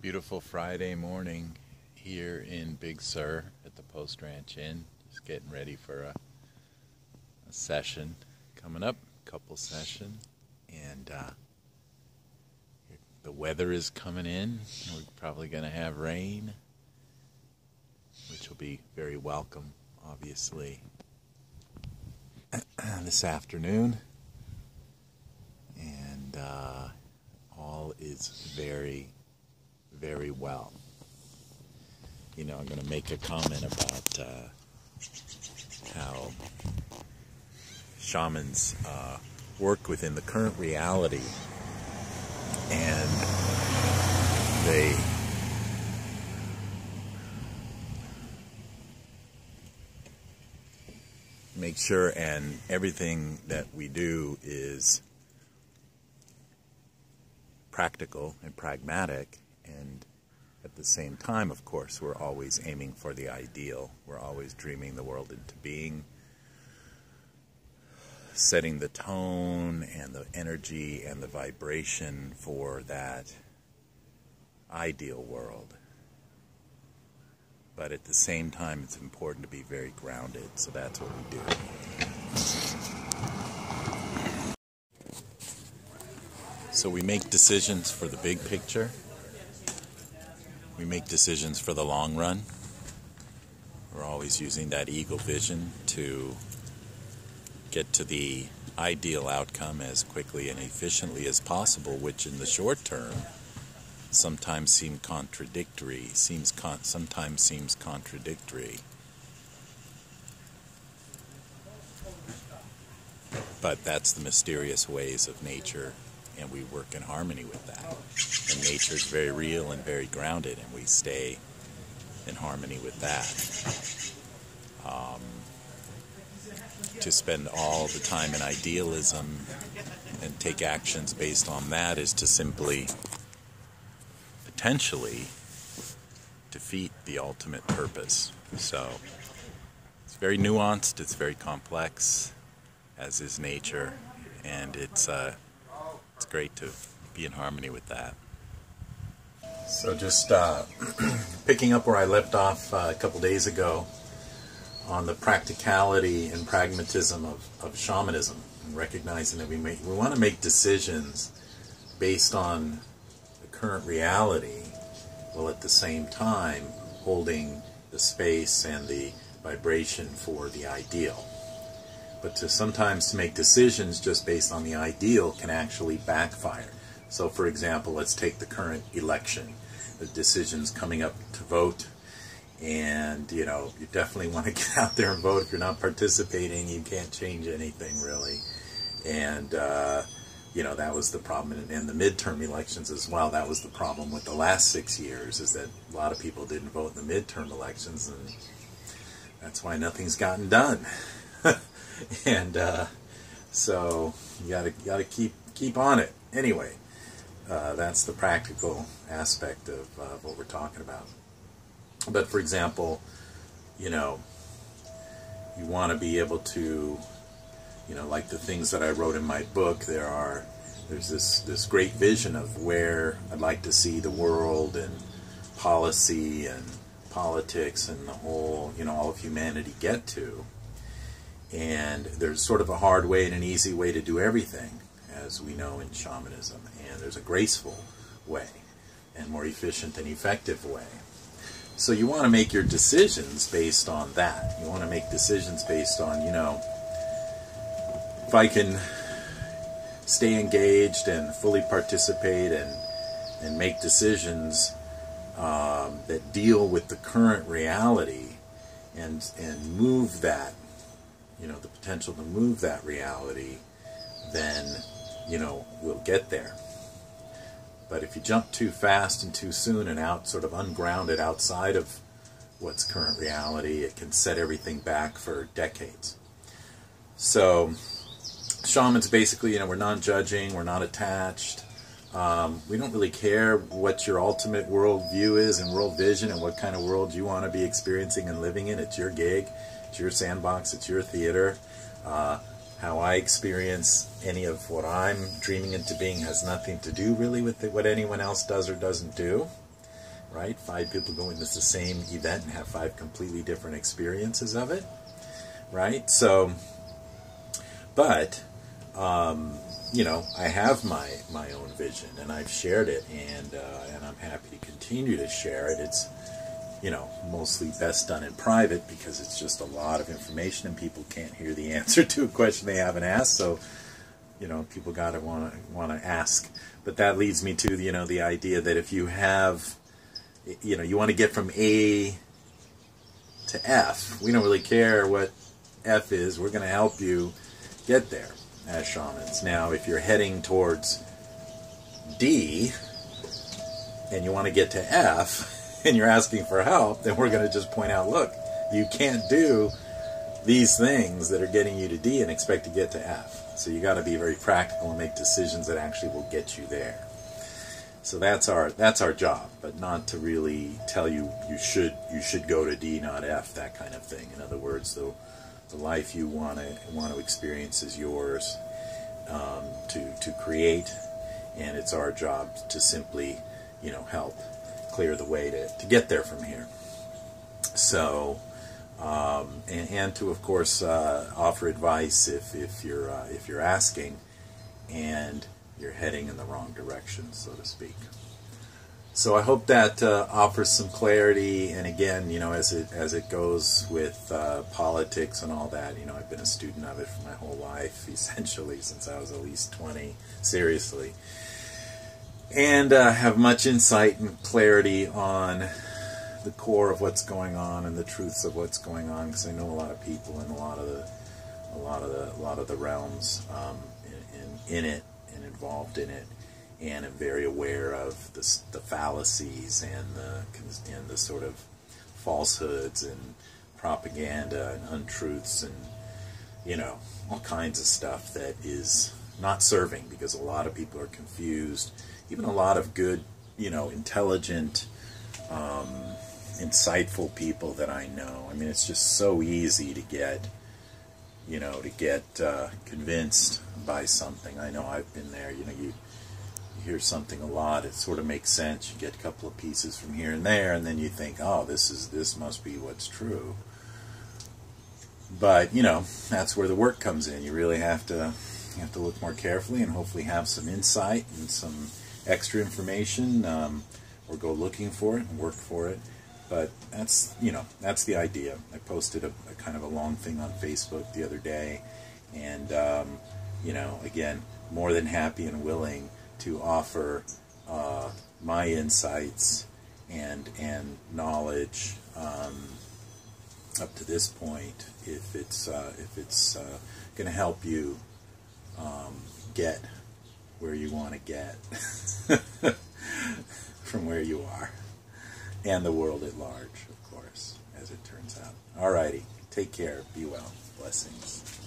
Beautiful Friday morning here in Big Sur at the Post Ranch Inn. Just getting ready for a session coming up, couple session, and the weather is coming in. We're probably going to have rain, which will be very welcome, obviously, this afternoon, and all is very well. You know, I'm going to make a comment about how shamans work within the current reality, and they make sure and everything that we do is practical and pragmatic. And at the same time, of course, we're always aiming for the ideal. We're always dreaming the world into being, setting the tone and the energy and the vibration for that ideal world. But at the same time, it's important to be very grounded, so that's what we do. So we make decisions for the big picture. We make decisions for the long run. We're always using that eagle vision to get to the ideal outcome as quickly and efficiently as possible, which in the short term sometimes seems contradictory. But that's the mysterious ways of nature, and we work in harmony with that. And nature is very real and very grounded, and we stay in harmony with that. To spend all the time in idealism and take actions based on that is to simply, potentially, defeat the ultimate purpose. So it's very nuanced, it's very complex, as is nature, and it's great to be in harmony with that. So just picking up where I left off a couple days ago on the practicality and pragmatism of shamanism, and recognizing that we want to make decisions based on the current reality, while at the same time holding the space and the vibration for the ideal. But sometimes to make decisions just based on the ideal can actually backfire. So for example, let's take the current election, the decisions coming up to vote, and you know, you definitely want to get out there and vote. If you're not participating, you can't change anything really. And you know, that was the problem in the midterm elections as well. That was the problem with the last 6 years, is that a lot of people didn't vote in the midterm elections, and that's why nothing's gotten done. And so you gotta keep on it. Anyway, that's the practical aspect of what we're talking about. But for example, you know, you want to be able to, you know, like the things that I wrote in my book, there's this great vision of where I'd like to see the world and policy and politics and the whole, you know, all of humanity get to. And there's sort of a hard way and an easy way to do everything, as we know in shamanism. And there's a graceful way and more efficient and effective way. So you want to make your decisions based on that. You want to make decisions based on, you know, if I can stay engaged and fully participate and make decisions that deal with the current reality and move that, you know, the potential to move that reality, then, you know, we'll get there. But if you jump too fast and too soon and out, sort of ungrounded outside of what's current reality, it can set everything back for decades. So shamans basically, you know, we're non-judging, we're not attached. We don't really care what your ultimate world view is and world vision and what kind of world you want to be experiencing and living in. It's your gig, it's your sandbox, it's your theater. How I experience any of what I'm dreaming into being has nothing to do really with what anyone else does or doesn't do. right? 5 people go into the same event and have 5 completely different experiences of it, right? So, but, you know, I have my own vision, and I've shared it, and I'm happy to continue to share it. It's, you know, mostly best done in private because it's just a lot of information and people can't hear the answer to a question they haven't asked. So, you know, people gotta want to ask. But that leads me to, you know, the idea that if you have, you know, you want to get from A to F, we don't really care what F is. We're going to help you get there as shamans. Now, if you're heading towards D and you want to get to F and you're asking for help, then we're going to just point out, look, you can't do these things that are getting you to D and expect to get to F. So you got to be very practical and make decisions that actually will get you there. So that's our job, but not to really tell you you should go to D, not F, that kind of thing. In other words, the life you want to experience is yours to create, and it's our job to simply, you know, help clear the way to get there from here. So, and to, of course, offer advice if you're asking and you're heading in the wrong direction, so to speak. So I hope that offers some clarity. And again, you know, as it goes with politics and all that, you know, I've been a student of it for my whole life, essentially since I was at least 20, seriously, and have much insight and clarity on the core of what's going on and the truths of what's going on, because I know a lot of people in a lot of the realms in it and involved in it, and am very aware of the fallacies and the sort of falsehoods and propaganda and untruths and, you know, all kinds of stuff that is not serving, because a lot of people are confused. Even a lot of good, you know, intelligent, insightful people that I know. I mean, it's just so easy to get, you know, convinced by something. I know I've been there. You know, you hear something a lot, it sort of makes sense. You get a couple of pieces from here and there, and then you think, oh, this must be what's true. But, you know, that's where the work comes in. You really have to look more carefully and hopefully have some insight and some extra information, or go looking for it and work for it. But that's, you know, that's the idea. I posted a kind of a long thing on Facebook the other day, and you know, again, more than happy and willing to offer my insights and knowledge up to this point, if it's going to help you get where you want to get from where you are, and the world at large, of course, as it turns out. Alrighty, take care, be well, blessings.